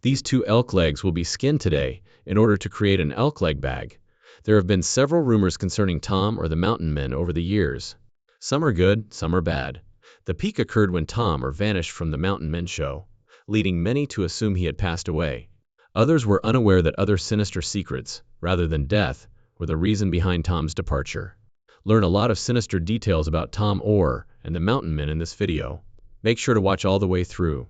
These 2 elk legs will be skinned today in order to create an elk leg bag. There have been several rumors concerning Tom or the Mountain Men over the years. Some are good, some are bad. The peak occurred when Tom vanished from the Mountain Men show, leading many to assume he had passed away. Others were unaware that other sinister secrets, rather than death, were the reason behind Tom's departure. Learn a lot of sinister details about Tom Orr and the Mountain Men in this video. Make sure to watch all the way through.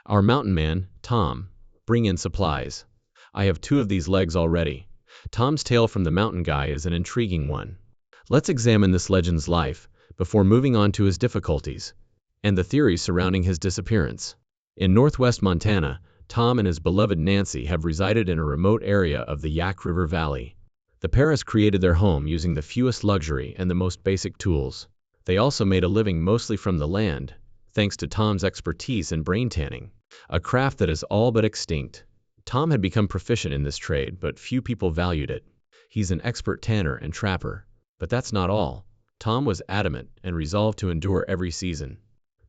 Our Mountain Man, Tom, bring in supplies. I have 2 of these legs already. Tom's tale from the mountain guy is an intriguing one. Let's examine this legend's life before moving on to his difficulties and the theories surrounding his disappearance. In northwest Montana, Tom and his beloved Nancy have resided in a remote area of the Yak River Valley. The pair has created their home using the fewest luxury and the most basic tools. They also made a living mostly from the land, thanks to Tom's expertise in brain tanning, a craft that is all but extinct. Tom had become proficient in this trade, but few people valued it. He's an expert tanner and trapper. But that's not all. Tom was adamant and resolved to endure every season.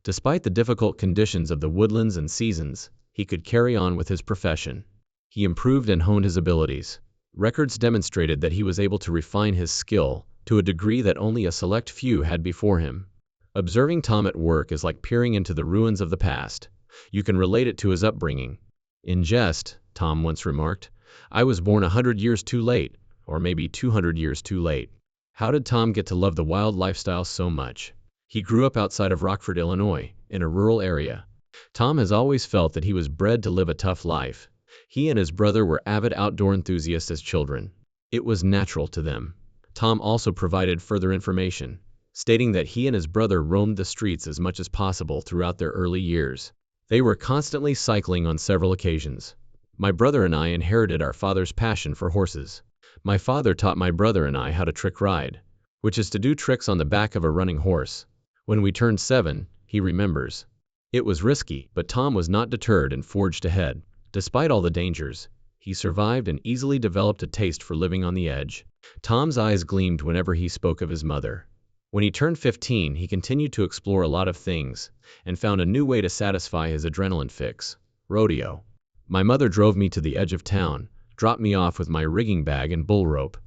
Despite the difficult conditions of the woodlands and seasons, he could carry on with his profession. He improved and honed his abilities. Records demonstrated that he was able to refine his skill to a degree that only a select few had before him. Observing Tom at work is like peering into the ruins of the past. You can relate it to his upbringing. In jest, Tom once remarked, "I was born 100 years too late, or maybe 200 years too late." How did Tom get to love the wild lifestyle so much? He grew up outside of Rockford, Illinois, in a rural area. Tom has always felt that he was bred to live a tough life. He and his brother were avid outdoor enthusiasts as children. It was natural to them. Tom also provided further information, stating that he and his brother roamed the streets as much as possible throughout their early years. They were constantly cycling on several occasions. "My brother and I inherited our father's passion for horses. My father taught my brother and I how to trick ride, which is to do tricks on the back of a running horse. When we turned 7, he remembers. It was risky, but Tom was not deterred and forged ahead. Despite all the dangers, he survived and easily developed a taste for living on the edge." Tom's eyes gleamed whenever he spoke of his mother. When he turned 15, he continued to explore a lot of things and found a new way to satisfy his adrenaline fix: rodeo. "My mother drove me to the edge of town, dropped me off with my rigging bag and bull rope,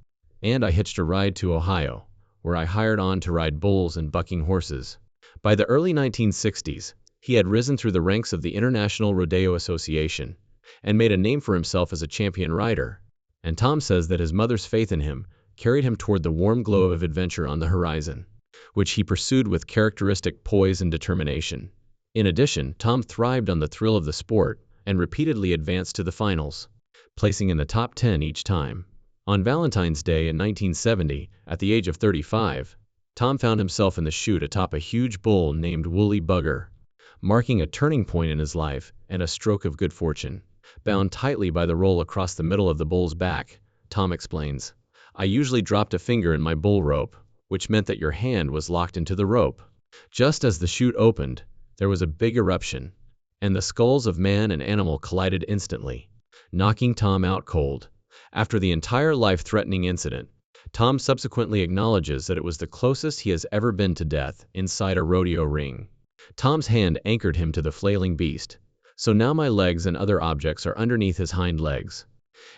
and I hitched a ride to Ohio, where I hired on to ride bulls and bucking horses." By the early 1960s, he had risen through the ranks of the International Rodeo Association and made a name for himself as a champion rider. And Tom says that his mother's faith in him carried him toward the warm glow of adventure on the horizon, which he pursued with characteristic poise and determination. In addition, Tom thrived on the thrill of the sport and repeatedly advanced to the finals, placing in the top 10 each time. On Valentine's Day in 1970, at the age of 35, Tom found himself in the chute atop a huge bull named Woolly Bugger, marking a turning point in his life and a stroke of good fortune. Bound tightly by the roll across the middle of the bull's back, Tom explains, "I usually dropped a finger in my bull rope, which meant that your hand was locked into the rope." Just as the chute opened, there was a big eruption, and the skulls of man and animal collided instantly, knocking Tom out cold. After the entire life-threatening incident, Tom subsequently acknowledges that it was the closest he has ever been to death inside a rodeo ring. Tom's hand anchored him to the flailing beast, so now my legs and other objects are underneath his hind legs,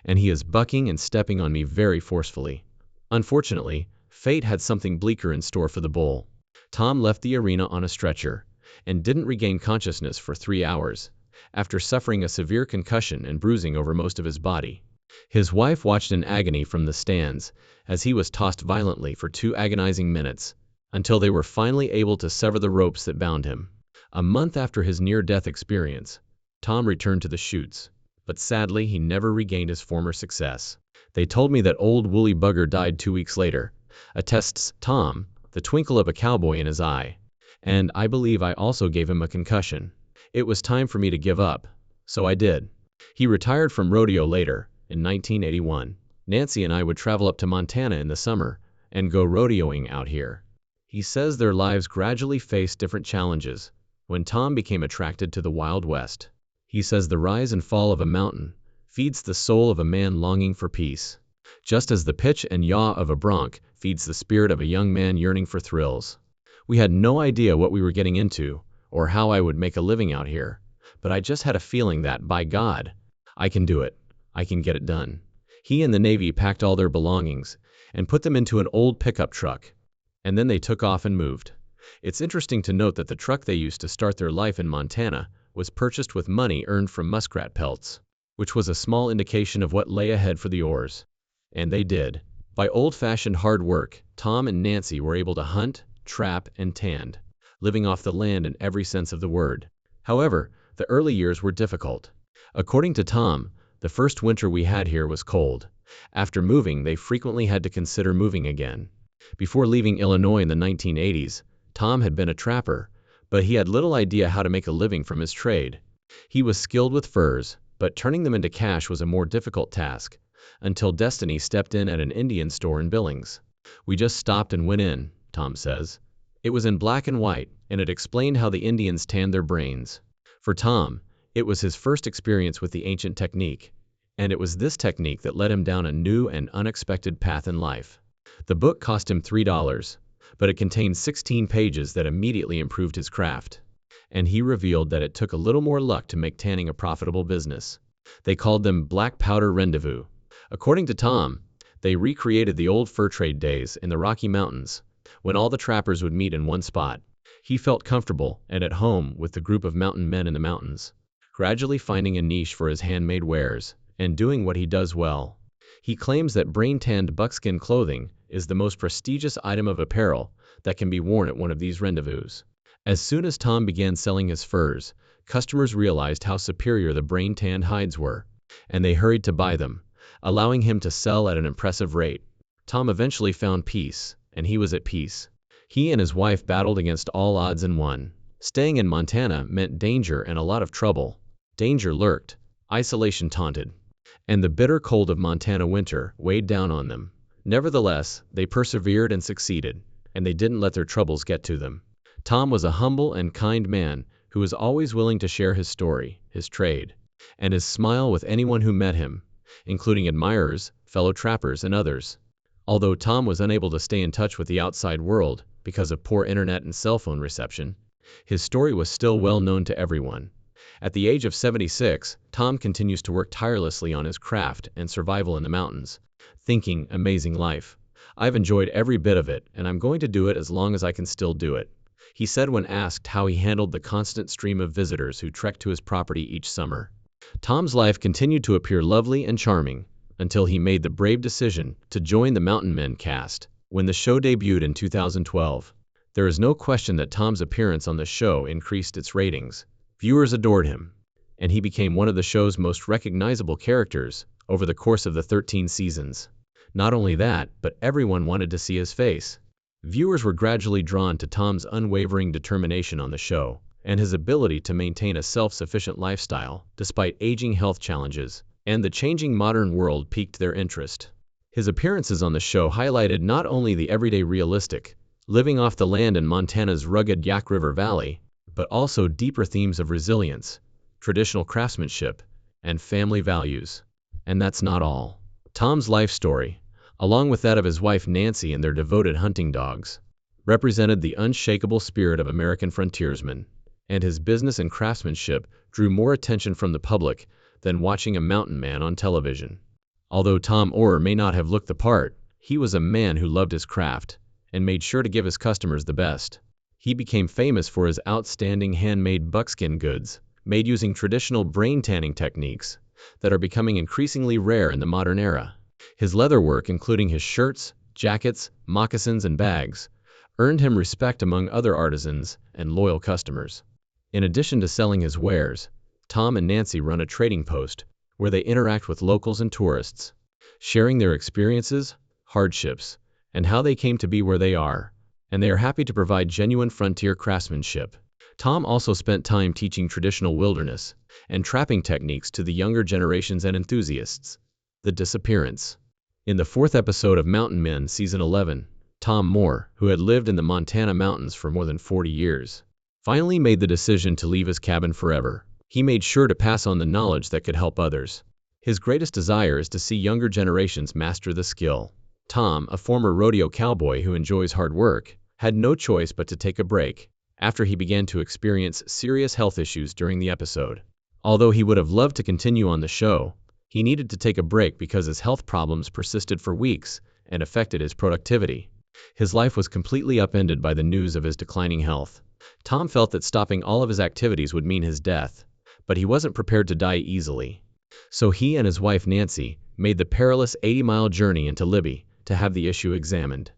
and he is bucking and stepping on me very forcefully. Unfortunately, fate had something bleaker in store for the bull. Tom left the arena on a stretcher and didn't regain consciousness for 3 hours, after suffering a severe concussion and bruising over most of his body. His wife watched in agony from the stands as he was tossed violently for 2 agonizing minutes, until they were finally able to sever the ropes that bound him. A month after his near-death experience, Tom returned to the chutes, but sadly he never regained his former success. "They told me that old Woolly Bugger died 2 weeks later," attests Tom, the twinkle of a cowboy in his eye. "And I believe I also gave him a concussion. It was time for me to give up, so I did." He retired from rodeo later, in 1981. "Nancy and I would travel up to Montana in the summer and go rodeoing out here." He says their lives gradually faced different challenges when Tom became attracted to the Wild West. He says the rise and fall of a mountain feeds the soul of a man longing for peace, just as the pitch and yaw of a bronc feeds the spirit of a young man yearning for thrills. "We had no idea what we were getting into or how I would make a living out here, but I just had a feeling that, by God, I can do it. I can get it done. He and the Navy packed all their belongings and put them into an old pickup truck, and then they took off and moved. It's interesting to note that the truck they used to start their life in Montana was purchased with money earned from muskrat pelts, which was a small indication of what lay ahead for the Orrs. And they did. By old-fashioned hard work, Tom and Nancy were able to hunt, trap, and tand, living off the land in every sense of the word. However, the early years were difficult. According to Tom, the first winter we had here was cold. After moving, they frequently had to consider moving again. Before leaving Illinois in the 1980s, Tom had been a trapper, but he had little idea how to make a living from his trade. He was skilled with furs, but turning them into cash was a more difficult task, until Destiny stepped in at an Indian store in Billings. We just stopped and went in, Tom says. It was in black and white, and it explained how the Indians tanned their brains. For Tom, it was his first experience with the ancient technique, and it was this technique that led him down a new and unexpected path in life. The book cost him $3, but it contained 16 pages that immediately improved his craft. And he revealed that it took a little more luck to make tanning a profitable business. They called them Black Powder Rendezvous. According to Tom, they recreated the old fur trade days in the Rocky Mountains, when all the trappers would meet in one spot. He felt comfortable and at home with the group of mountain men in the mountains, gradually finding a niche for his handmade wares and doing what he does well. He claims that brain-tanned buckskin clothing is the most prestigious item of apparel that can be worn at one of these rendezvous. As soon as Tom began selling his furs, customers realized how superior the brain-tanned hides were, and they hurried to buy them, allowing him to sell at an impressive rate. Tom eventually found peace, and he was at peace. He and his wife battled against all odds and won. Staying in Montana meant danger and a lot of trouble. Danger lurked, isolation taunted, and the bitter cold of Montana winter weighed down on them. Nevertheless, they persevered and succeeded, and they didn't let their troubles get to them. Tom was a humble and kind man who was always willing to share his story, his trade, and his smile with anyone who met him, including admirers, fellow trappers, and others. Although Tom was unable to stay in touch with the outside world because of poor internet and cell phone reception, his story was still well known to everyone. At the age of 76, Tom continues to work tirelessly on his craft and survival in the mountains, thinking, amazing life. I've enjoyed every bit of it, and I'm going to do it as long as I can still do it, he said when asked how he handled the constant stream of visitors who trekked to his property each summer. Tom's life continued to appear lovely and charming until he made the brave decision to join the Mountain Men cast when the show debuted in 2012. There is no question that Tom's appearance on the show increased its ratings. Viewers adored him, and he became one of the show's most recognizable characters over the course of the 13 seasons. Not only that, but everyone wanted to see his face. Viewers were gradually drawn to Tom's unwavering determination on the show, and his ability to maintain a self-sufficient lifestyle despite aging health challenges, and the changing modern world piqued their interest. His appearances on the show highlighted not only the everyday realistic, living off the land in Montana's rugged Yak River Valley, but also deeper themes of resilience, traditional craftsmanship, and family values. And that's not all. Tom's life story, along with that of his wife Nancy and their devoted hunting dogs, represented the unshakable spirit of American frontiersmen, and his business and craftsmanship drew more attention from the public than watching a mountain man on television. Although Tom Orr may not have looked the part, he was a man who loved his craft and made sure to give his customers the best. He became famous for his outstanding handmade buckskin goods, made using traditional brain tanning techniques that are becoming increasingly rare in the modern era. His leatherwork, including his shirts, jackets, moccasins, and bags, earned him respect among other artisans and loyal customers. In addition to selling his wares, Tom and Nancy run a trading post where they interact with locals and tourists, sharing their experiences, hardships, and how they came to be where they are, and they are happy to provide genuine frontier craftsmanship. Tom also spent time teaching traditional wilderness and trapping techniques to the younger generations and enthusiasts. The Disappearance. In the 4th episode of Mountain Men Season 11, Tom Moore, who had lived in the Montana mountains for more than 40 years, finally made the decision to leave his cabin forever. He made sure to pass on the knowledge that could help others. His greatest desire is to see younger generations master the skill. Tom, a former rodeo cowboy who enjoys hard work, had no choice but to take a break after he began to experience serious health issues during the episode. Although he would have loved to continue on the show, he needed to take a break because his health problems persisted for weeks and affected his productivity. His life was completely upended by the news of his declining health. Tom felt that stopping all of his activities would mean his death, but he wasn't prepared to die easily. So he and his wife Nancy made the perilous 80-mile journey into Libby to have the issue examined.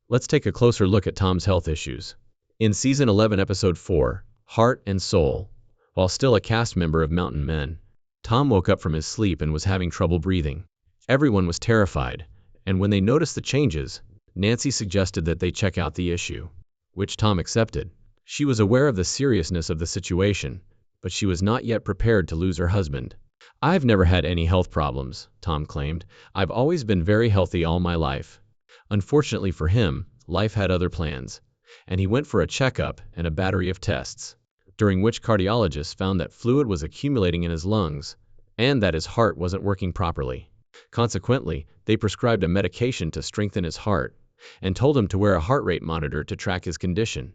Let's take a closer look at Tom's health issues. In Season 11, Episode 4, Heart and Soul, while still a cast member of Mountain Men, Tom woke up from his sleep and was having trouble breathing. Everyone was terrified, and when they noticed the changes, Nancy suggested that they check out the issue, which Tom accepted. She was aware of the seriousness of the situation, but she was not yet prepared to lose her husband. "I've never had any health problems," Tom claimed. "I've always been very healthy all my life." Unfortunately for him, life had other plans, and he went for a checkup and a battery of tests, during which cardiologists found that fluid was accumulating in his lungs and that his heart wasn't working properly. Consequently, they prescribed a medication to strengthen his heart and told him to wear a heart rate monitor to track his condition.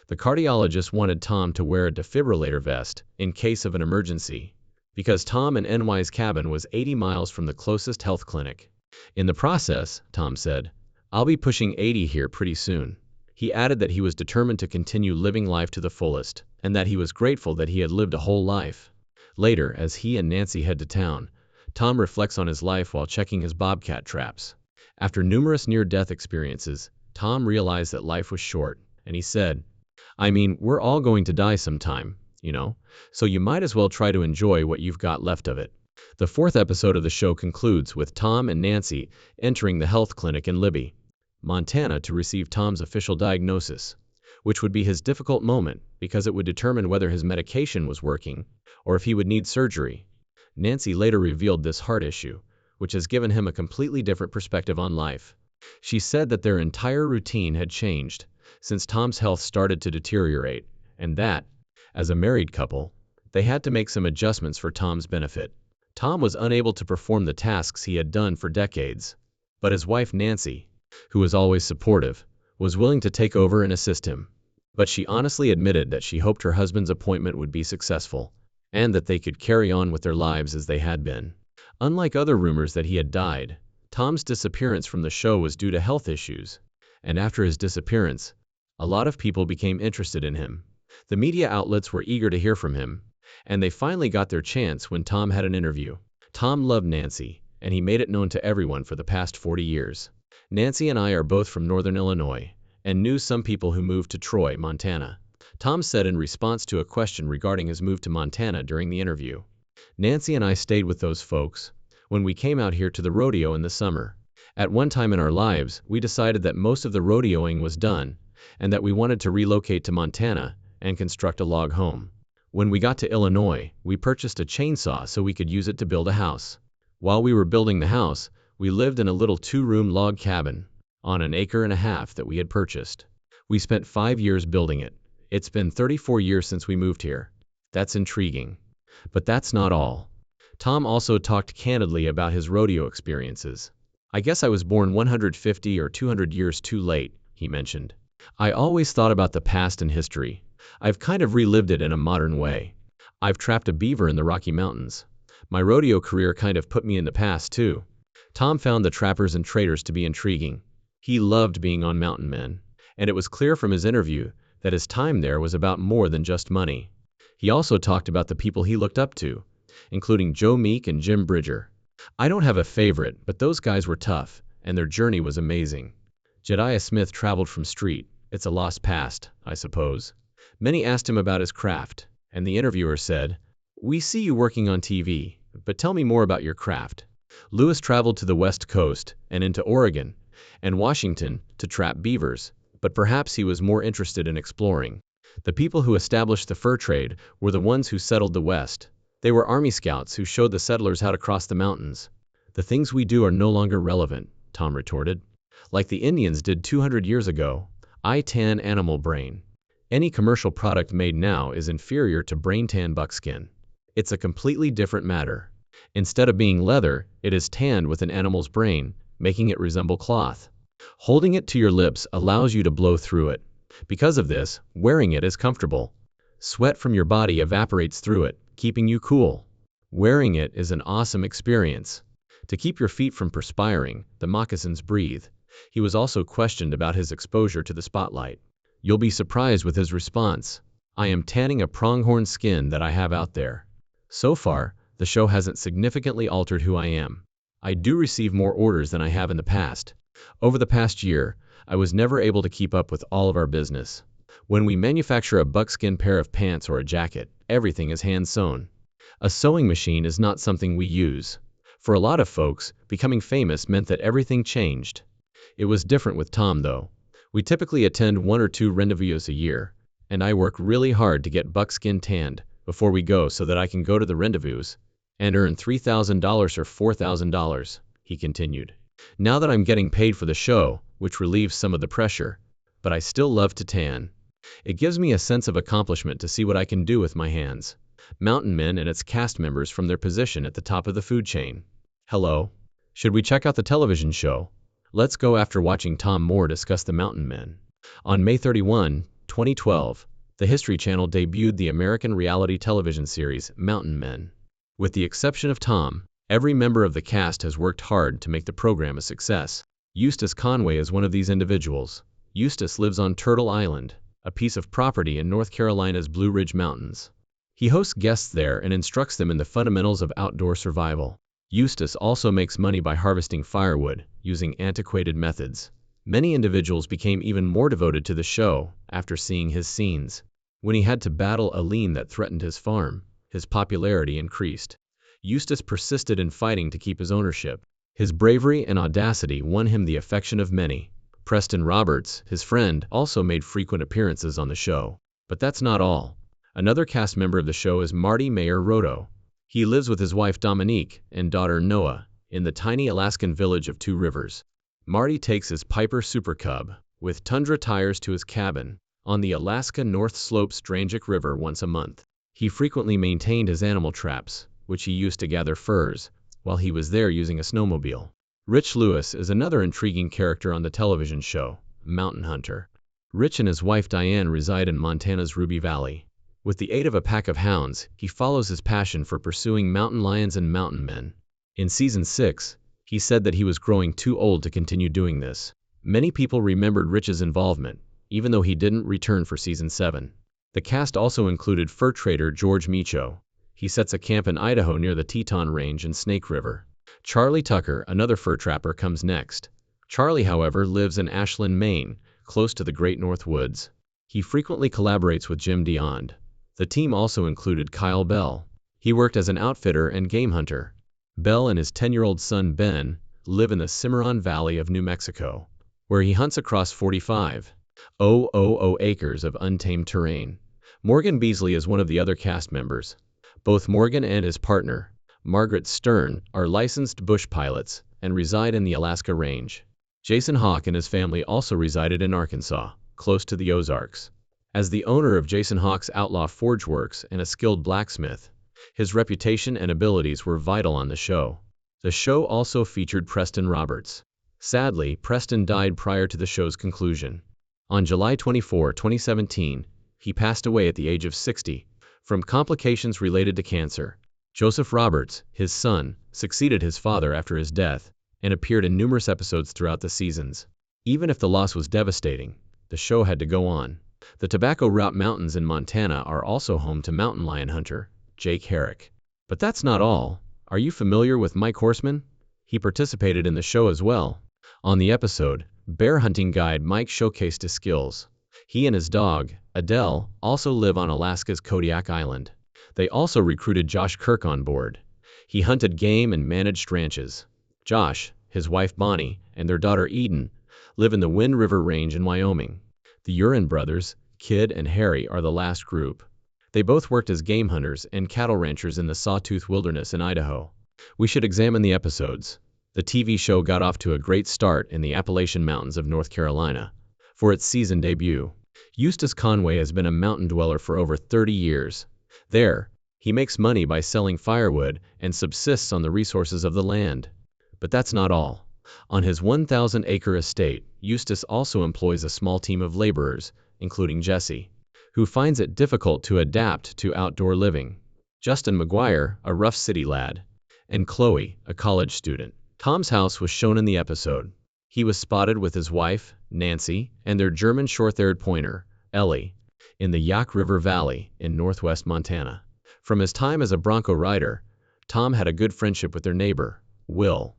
The cardiologist wanted Tom to wear a defibrillator vest in case of an emergency, because Tom and NY's cabin was 80 miles from the closest health clinic. In the process, Tom said, "I'll be pushing 80 here pretty soon." He added that he was determined to continue living life to the fullest, and that he was grateful that he had lived a whole life. Later, as he and Nancy head to town, Tom reflects on his life while checking his bobcat traps. After numerous near-death experiences, Tom realized that life was short, and he said, "I mean, we're all going to die sometime, you know, so you might as well try to enjoy what you've got left of it." The fourth episode of the show concludes with Tom and Nancy entering the health clinic in Libby, Montana, to receive Tom's official diagnosis, which would be his difficult moment because it would determine whether his medication was working or if he would need surgery. Nancy later revealed this heart issue, which has given him a completely different perspective on life. She said that their entire routine had changed since Tom's health started to deteriorate, and that, as a married couple, they had to make some adjustments for Tom's benefit. Tom was unable to perform the tasks he had done for decades, but his wife Nancy, who was always supportive, was willing to take over and assist him. But she honestly admitted that she hoped her husband's appointment would be successful, and that they could carry on with their lives as they had been. Unlike other rumors that he had died, Tom's disappearance from the show was due to health issues, and after his disappearance, a lot of people became interested in him. The media outlets were eager to hear from him, and they finally got their chance when Tom had an interview. Tom loved Nancy, and he made it known to everyone for the past 40 years. "Nancy and I are both from Northern Illinois, and knew some people who moved to Troy, Montana," Tom said in response to a question regarding his move to Montana during the interview. "Nancy and I stayed with those folks when we came out here to the rodeo in the summer. At one time in our lives, we decided that most of the rodeoing was done, and that we wanted to relocate to Montana and construct a log home. When we got to Illinois, we purchased a chainsaw so we could use it to build a house. While we were building the house, we lived in a little 2-room log cabin on an acre and a half that we had purchased. We spent 5 years building it. It's been 34 years since we moved here." That's intriguing. But that's not all. Tom also talked candidly about his rodeo experiences. "I guess I was born 150 or 200 years too late," he mentioned. "I always thought about the past and history. I've kind of relived it in a modern way. I've trapped a beaver in the Rocky Mountains. My rodeo career kind of put me in the past, too." Tom found the trappers and traders to be intriguing. He loved being on Mountain Men, and it was clear from his interview that his time there was about more than just money. He also talked about the people he looked up to, including Joe Meek and Jim Bridger. "I don't have a favorite, but those guys were tough, and their journey was amazing." Jediah Smith traveled from street. "It's a lost past, I suppose." Many asked him about his craft, and the interviewer said, "We see you working on TV, but tell me more about your craft." Lewis traveled to the West Coast and into Oregon and Washington to trap beavers, but perhaps he was more interested in exploring. The people who established the fur trade were the ones who settled the West. They were Army scouts who showed the settlers how to cross the mountains. "The things we do are no longer relevant," Tom retorted. "Like the Indians did 200 years ago. I tan animal brain. Any commercial product made now is inferior to brain-tan buckskin. It's a completely different matter. Instead of being leather, it is tanned with an animal's brain, making it resemble cloth. Holding it to your lips allows you to blow through it. Because of this, wearing it is comfortable. Sweat from your body evaporates through it, keeping you cool. Wearing it is an awesome experience. To keep your feet from perspiring, the moccasins breathe. He was also questioned about his exposure to the spotlight. You'll be surprised with his response. I am tanning a pronghorn skin that I have out there. So far, the show hasn't significantly altered who I am. I do receive more orders than I have in the past. Over the past year, I was never able to keep up with all of our business. When we manufacture a buckskin pair of pants or a jacket, everything is hand-sewn. A sewing machine is not something we use. For a lot of folks, becoming famous meant that everything changed. It was different with Tom, though. We typically attend 1 or 2 rendezvous a year, and I work really hard to get buckskin tanned before we go so that I can go to the rendezvous and earn $3,000 or $4,000, he continued. Now that I'm getting paid for the show, which relieves some of the pressure, but I still love to tan. It gives me a sense of accomplishment to see what I can do with my hands. Mountain Men and its cast members from their position at the top of the food chain. Hello. Should we check out the television show? Let's go after watching Tom Moore discuss the Mountain Men. On May 31, 2012, the History Channel debuted the American reality television series Mountain Men. With the exception of Tom, every member of the cast has worked hard to make the program a success. Eustace Conway is one of these individuals. Eustace lives on Turtle Island, a piece of property in North Carolina's Blue Ridge Mountains. He hosts guests there and instructs them in the fundamentals of outdoor survival. Eustace also makes money by harvesting firewood, using antiquated methods. Many individuals became even more devoted to the show after seeing his scenes. When he had to battle a lean that threatened his farm, his popularity increased. Eustace persisted in fighting to keep his ownership. His bravery and audacity won him the affection of many. Preston Roberts, his friend, also made frequent appearances on the show. But that's not all. Another cast member of the show is Marty Mayer Roto. He lives with his wife Dominique and daughter Noah in the tiny Alaskan village of Two Rivers. Marty takes his Piper Super Cub with Tundra tires to his cabin on the Alaska North Slopes Drangic River once a month. He frequently maintained his animal traps, which he used to gather furs, while he was there using a snowmobile. Rich Lewis is another intriguing character on the television show, Mountain Hunter. Rich and his wife Diane reside in Montana's Ruby Valley. With the aid of a pack of hounds, he follows his passion for pursuing mountain lions and mountain men. In Season 6, he said that he was growing too old to continue doing this. Many people remembered Rich's involvement, even though he didn't return for Season 7. The cast also included fur trader George Micho. He sets a camp in Idaho near the Teton Range and Snake River. Charlie Tucker, another fur trapper, comes next. Charlie, however, lives in Ashland, Maine, close to the Great North Woods. He frequently collaborates with Jim Diond. The team also included Kyle Bell. He worked as an outfitter and game hunter. Bell and his 10-year-old son Ben live in the Cimarron Valley of New Mexico, where he hunts across 45,000 acres of untamed terrain. Morgan Beasley is one of the other cast members. Both Morgan and his partner, Margaret Stern, are licensed bush pilots and reside in the Alaska Range. Jason Hawk and his family also resided in Arkansas, close to the Ozarks. As the owner of Jason Hawk's Outlaw Forge Works and a skilled blacksmith, his reputation and abilities were vital on the show. The show also featured Preston Roberts. Sadly, Preston died prior to the show's conclusion. On July 24, 2017, he passed away at the age of 60 from complications related to cancer. Joseph Roberts, his son, succeeded his father after his death and appeared in numerous episodes throughout the seasons. Even if the loss was devastating, the show had to go on. The Tobacco Route Mountains in Montana are also home to mountain lion hunter Jake Herrick. But that's not all. Are you familiar with Mike Horseman? He participated in the show as well. On the episode, bear hunting guide Mike showcased his skills. He and his dog, Adele, also live on Alaska's Kodiak Island. They also recruited Josh Kirk on board. He hunted game and managed ranches. Josh, his wife Bonnie, and their daughter Eden live in the Wind River Range in Wyoming. The Urin brothers, Kid and Harry, are the last group. They both worked as game hunters and cattle ranchers in the Sawtooth Wilderness in Idaho. We should examine the episodes. The TV show got off to a great start in the Appalachian Mountains of North Carolina for its season debut. Eustace Conway has been a mountain dweller for over 30 years. There, he makes money by selling firewood and subsists on the resources of the land. But that's not all. On his 1,000-acre estate, Eustace also employs a small team of laborers, including Jesse, who finds it difficult to adapt to outdoor living. Justin McGuire, a rough city lad, and Chloe, a college student. Tom's house was shown in the episode. He was spotted with his wife, Nancy, and their German short-haired pointer, Ellie, in the Yak River Valley in northwest Montana. From his time as a bronco rider, Tom had a good friendship with their neighbor, Will.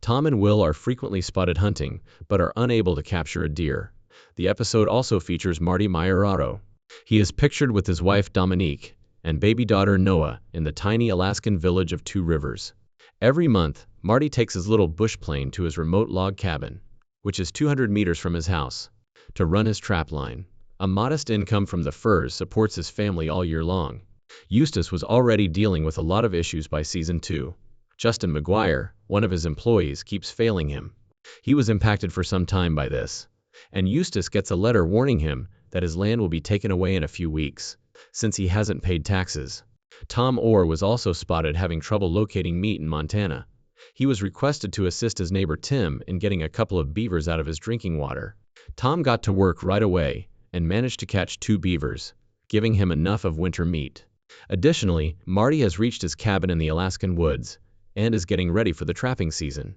Tom and Will are frequently spotted hunting, but are unable to capture a deer. The episode also features Marty Maiorado. He is pictured with his wife Dominique and baby daughter Noah in the tiny Alaskan village of Two Rivers. Every month, Marty takes his little bush plane to his remote log cabin, which is 200 meters from his house, to run his trap line. A modest income from the furs supports his family all year long. Eustace was already dealing with a lot of issues by season 2. Justin McGuire, one of his employees, keeps failing him. He was impacted for some time by this, and Eustace gets a letter warning him that his land will be taken away in a few weeks, since he hasn't paid taxes. Tom Orr was also spotted having trouble locating meat in Montana. He was requested to assist his neighbor Tim in getting a couple of beavers out of his drinking water. Tom got to work right away and managed to catch 2 beavers, giving him enough of winter meat. Additionally, Marty has reached his cabin in the Alaskan woods and is getting ready for the trapping season.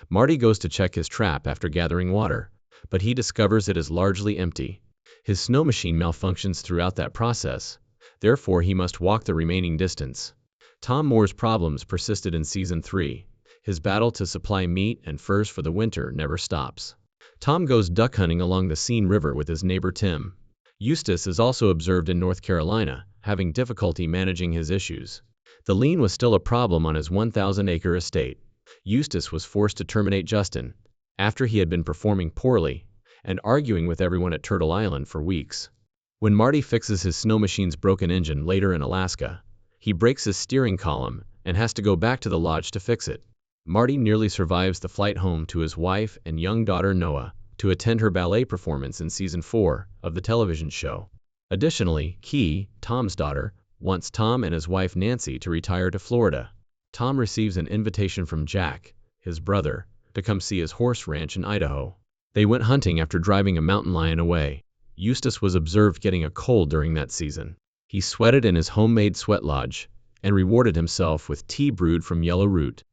Marty goes to check his trap after gathering water, but he discovers it is largely empty. His snow machine malfunctions throughout that process, therefore he must walk the remaining distance. Tom Moore's problems persisted in season 3. His battle to supply meat and furs for the winter never stops. Tom goes duck hunting along the Seine River with his neighbor Tim. Eustace is also observed in North Carolina, having difficulty managing his issues. The lien was still a problem on his 1,000-acre estate. Eustace was forced to terminate Justin after he had been performing poorly and arguing with everyone at Turtle Island for weeks. When Marty fixes his snow machine's broken engine later in Alaska, he breaks his steering column and has to go back to the lodge to fix it. Marty nearly survives the flight home to his wife and young daughter Noah to attend her ballet performance in season 4 of the television show. Additionally, Key, Tom's daughter, wants Tom and his wife Nancy to retire to Florida. Tom receives an invitation from Jack, his brother, to come see his horse ranch in Idaho. They went hunting after driving a mountain lion away. Eustace was observed getting a cold during that season. He sweated in his homemade sweat lodge and rewarded himself with tea brewed from yellow root.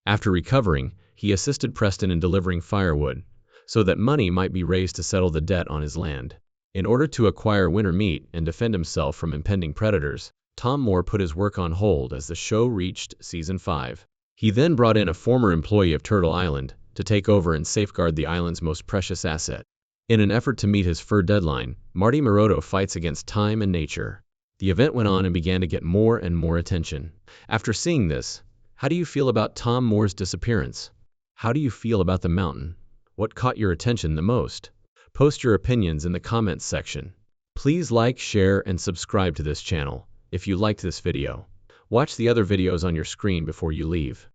After recovering, he assisted Preston in delivering firewood, so that money might be raised to settle the debt on his land. In order to acquire winter meat and defend himself from impending predators, Tom Moore put his work on hold as the show reached season 5. He then brought in a former employee of Turtle Island to take over and safeguard the island's most precious asset. In an effort to meet his fur deadline, Marty Maiorado fights against time and nature. The event went on and began to get more and more attention. After seeing this, how do you feel about Tom Moore's disappearance? How do you feel about the mountain? What caught your attention the most? Post your opinions in the comments section. Please like, share, and subscribe to this channel if you liked this video. Watch the other videos on your screen before you leave.